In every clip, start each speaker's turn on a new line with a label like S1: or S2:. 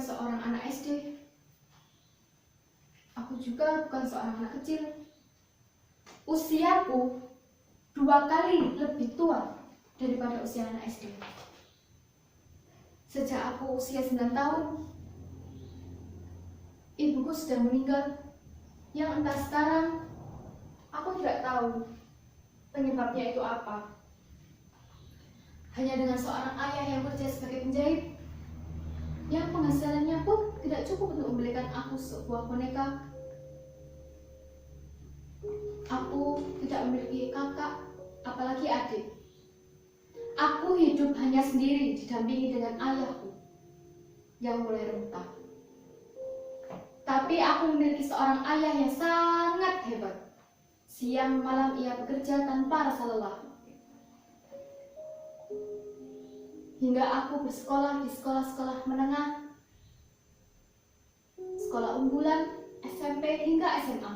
S1: seorang anak SD. Aku juga bukan seorang anak kecil. Usiaku 2 kali lebih tua daripada usia anak SD. Sejak aku usia 9 tahun, ibuku sudah meninggal. Yang entah sekarang, aku tidak tahu penyebabnya itu apa. Hanya dengan seorang ayah yang bekerja sebagai penjahit, yang penghasilannya pun tidak cukup untuk membelikan aku sebuah boneka. Aku tidak memiliki kakak, apalagi adik. Aku hidup hanya sendiri didampingi dengan ayahku yang mulai rentah. Tapi aku memiliki seorang ayah yang sangat hebat. Siang malam ia bekerja tanpa rasa lelah. Hingga aku bersekolah di sekolah-sekolah menengah, sekolah unggulan, SMP hingga SMA.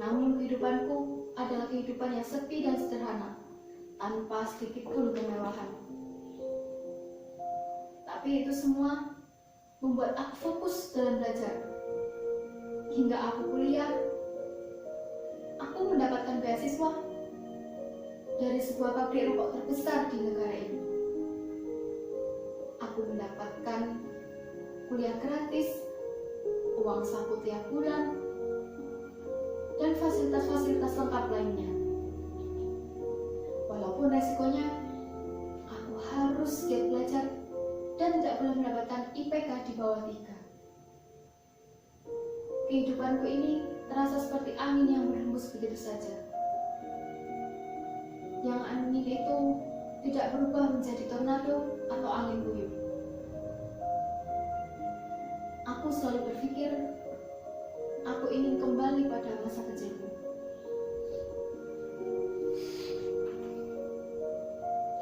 S1: Namun kehidupanku adalah kehidupan yang sepi dan sederhana, tanpa sedikit pun kemewahan. Tapi itu semua membuat aku fokus dalam belajar. Hingga aku kuliah, aku mendapatkan beasiswa dari sebuah pabrik rokok terbesar di negara ini. Aku mendapatkan kuliah gratis, uang saku tiap bulan, dan fasilitas-fasilitas lengkap lainnya. Walaupun resikonya, aku harus giat belajar dan tidak boleh mendapatkan IPK di bawah 3. Kehidupanku ini terasa seperti angin yang berhembus begitu saja. Yang angin itu tidak berubah menjadi tornado atau angin puyuh. Aku selalu berpikir, aku ingin kembali pada masa kecilku.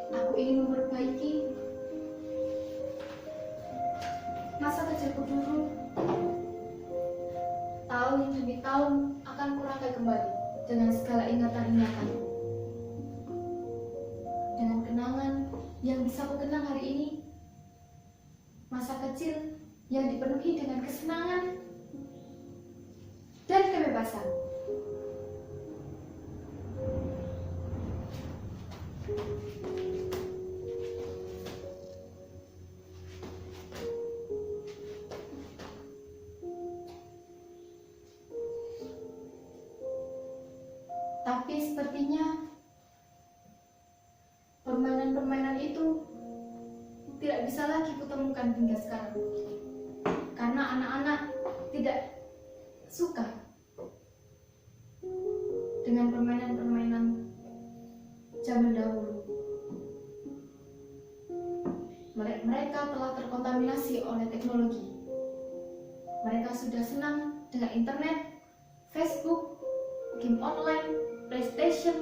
S1: Aku ingin memperbaiki masa kecilku dulu. Tahun demi tahun akan kurangkai kembali dengan segala ingatan-ingatan. Dengan kenangan yang bisa kukenang hari ini. Masa kecil yang dipenuhi dengan kesenangan dan kebebasan. Tapi sepertinya permainan-permainan itu tidak bisa lagi kutemukan hingga sekarang. Karena anak-anak tidak suka dengan permainan-permainan zaman dahulu. Mereka telah terkontaminasi oleh teknologi. Mereka sudah senang dengan internet, Facebook, game online, PlayStation.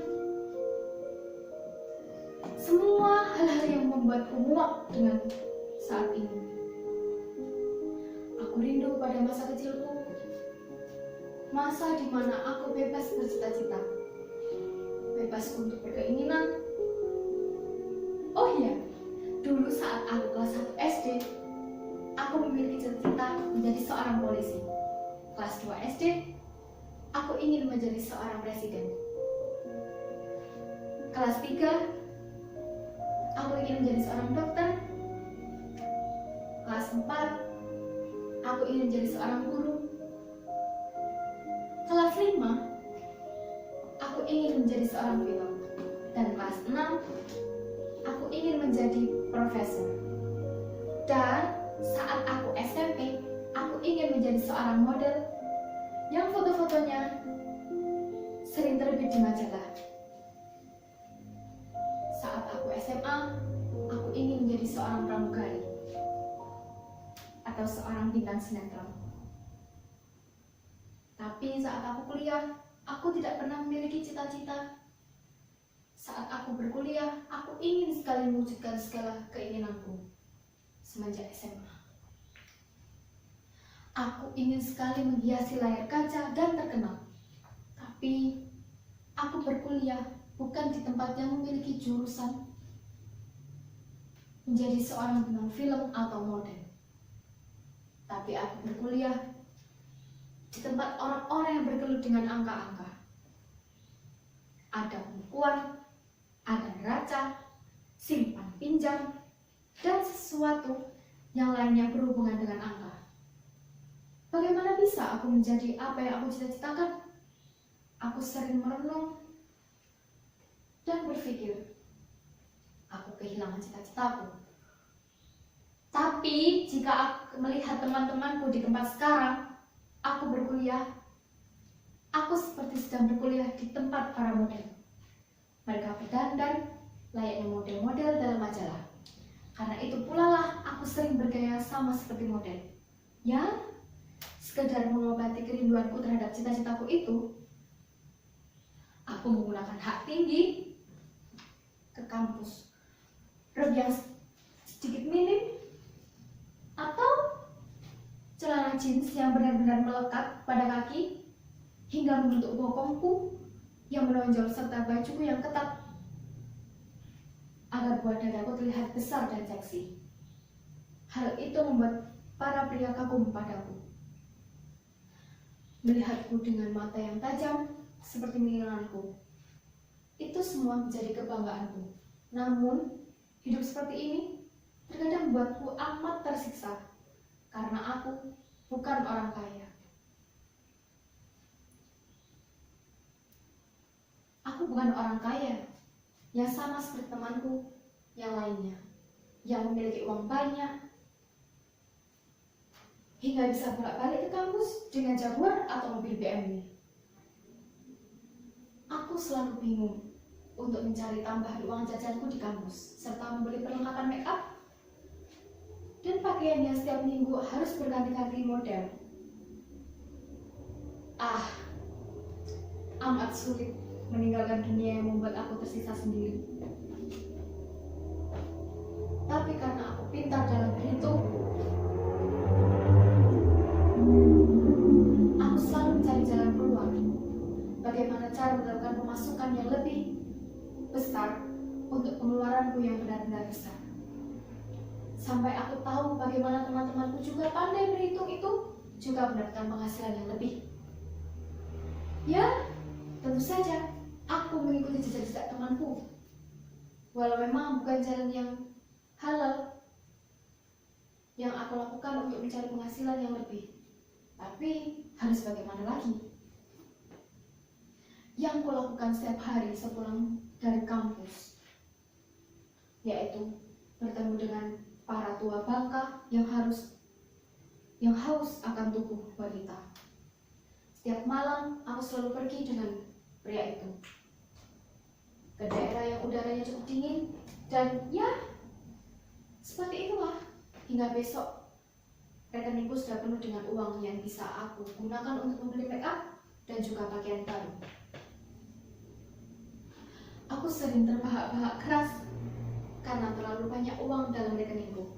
S1: Semua hal-hal yang membuatku muak dengan saat ini. Aku rindu pada masa kecilku, masa di mana aku bebas bercita-cita, bebas untuk berkeinginan. Oh iya, dulu saat aku kelas 1 SD, aku memiliki cita-cita menjadi seorang polisi. Kelas 2 SD, aku ingin menjadi seorang presiden. Kelas 3, aku ingin menjadi seorang dokter. Kelas 4, aku ingin menjadi seorang guru. Kelas 5, aku ingin menjadi seorang pilot. Dan kelas 6, aku ingin menjadi profesor. Dan saat aku SMP, aku ingin menjadi seorang model yang foto-fotonya sering terbit di majalah. Saat aku SMA, aku ingin menjadi seorang pramugari atau seorang bintang sinetron. Tapi saat aku kuliah, aku tidak pernah memiliki cita-cita. Saat aku berkuliah, aku ingin sekali mewujudkan segala keinginanku semenjak SMA. Aku ingin sekali menghiasi layar kaca dan terkenal. Tapi aku berkuliah bukan di tempat yang memiliki jurusan menjadi seorang bintang film atau model. tapi aku berkuliah di tempat orang-orang yang bergelut dengan angka-angka. Ada penipuan, ada neraca, simpan pinjam, dan sesuatu yang lainnya berhubungan dengan angka. Bagaimana bisa aku menjadi apa yang aku cita-citakan? Aku sering merenung dan berpikir, aku kehilangan cita-citaku. Tapi jika aku melihat teman-temanku di tempat sekarang, aku berkuliah, aku seperti sedang berkuliah di tempat para model. Mereka berdandan layaknya model-model dalam majalah. Karena itu pula lah aku sering bergaya sama seperti model. Ya, sekedar mengobati kerinduanku terhadap cita-citaku itu, aku menggunakan hak tinggi ke kampus, rok yang sedikit minim, atau celana jeans yang benar-benar melekat pada kaki hingga membentuk bokongku yang menonjol serta bajuku yang ketat agar buat dadaku terlihat besar dan seksi. Hal itu membuat para pria kagum padaku. Melihatku dengan mata yang tajam seperti milinganku, itu semua menjadi kebanggaanku. Namun, hidup seperti ini terkadang membuatku amat tersiksa karena aku bukan orang kaya. Aku bukan orang kaya yang sama seperti temanku yang lainnya, yang memiliki uang banyak hingga bisa bolak-balik ke kampus dengan Jaguar atau mobil BMW. Aku selalu bingung untuk mencari tambahan uang jajanku di kampus, serta membeli perlengkapan make up dan pakaian yang setiap minggu harus berganti-ganti model. Amat sulit meninggalkan dunia yang membuat aku tersiksa sendiri. Tapi karena aku pintar dalam berhitung, aku selalu mencari jalan keluar. Bagaimana cara mendapatkan pemasukan yang lebih besar untuk pengeluaranku yang benar-benar besar. Sampai aku tahu bagaimana teman-temanku juga pandai berhitung itu juga mendapatkan penghasilan yang lebih. Ya, tentu saja aku mengikuti jejak-jejak temanku. Walau memang bukan jalan yang halal yang aku lakukan untuk mencari penghasilan yang lebih, tapi harus bagaimana lagi? Yang kulakukan setiap hari sepulang dari kampus, yaitu bertemu dengan para tua bangka yang haus akan tubuh wanita. Setiap malam aku selalu pergi dengan pria itu ke daerah yang udaranya cukup dingin, dan ya, seperti itulah hingga besok rekeningku sudah penuh dengan uang yang bisa aku gunakan untuk membeli make up dan juga pakaian baru. Aku sering terbahak-bahak keras karena terlalu banyak uang dalam rekeningku.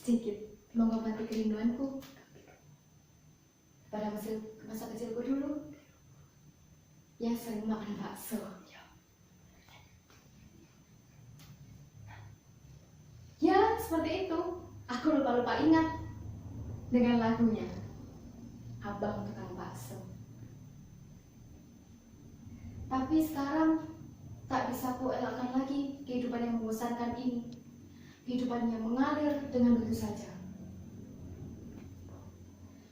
S1: sedikit mengobati kerinduanku pada masa kecilku dulu yang sering makan bakso. Ya, seperti itu. Aku lupa-lupa ingat dengan lagunya Abang Tukang Bakso. Tapi sekarang tak bisa ku elakkan lagi kehidupan yang membosankan ini. Kehidupan yang mengalir dengan begitu saja.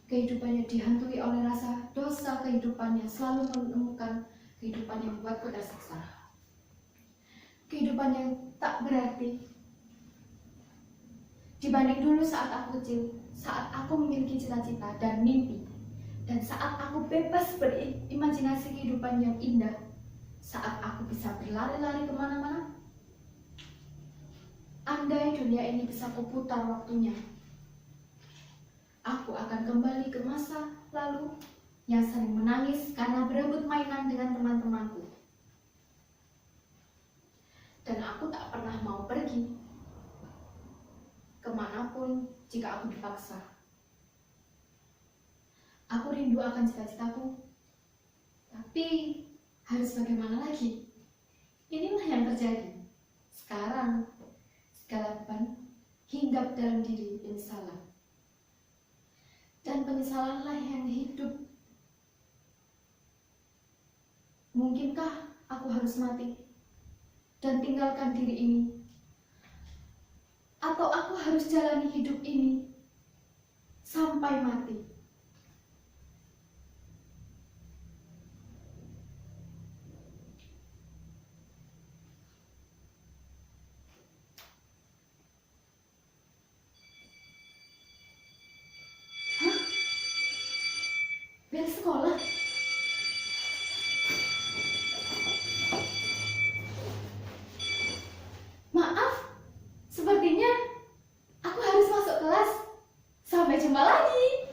S1: Kehidupan yang dihantui oleh rasa dosa, kehidupan yang selalu menemukan kehidupan yang membuatku tersiksa. Kehidupan yang tak berarti dibanding dulu saat aku kecil, saat aku memiliki cita-cita dan mimpi, dan saat aku bebas berimajinasi kehidupan yang indah, saat aku bisa berlari-lari kemana-mana. Andai dunia ini bisa kuputar waktunya, aku akan kembali ke masa lalu yang sering menangis karena berebut mainan dengan teman-temanku. Dan aku tak pernah mau pergi kemanapun jika aku dipaksa. Aku rindu akan cita-citaku, tapi harus bagaimana lagi? Inilah yang terjadi. Sekarang, segala beban hinggap dalam diri penyesalan. Dan penyesalanlah yang hidup. Mungkinkah aku harus mati dan tinggalkan diri ini? Atau aku harus jalani hidup ini sampai mati? Hah? Bel sekolah? Maaf, sepertinya aku harus masuk kelas. Sampai jumpa lagi.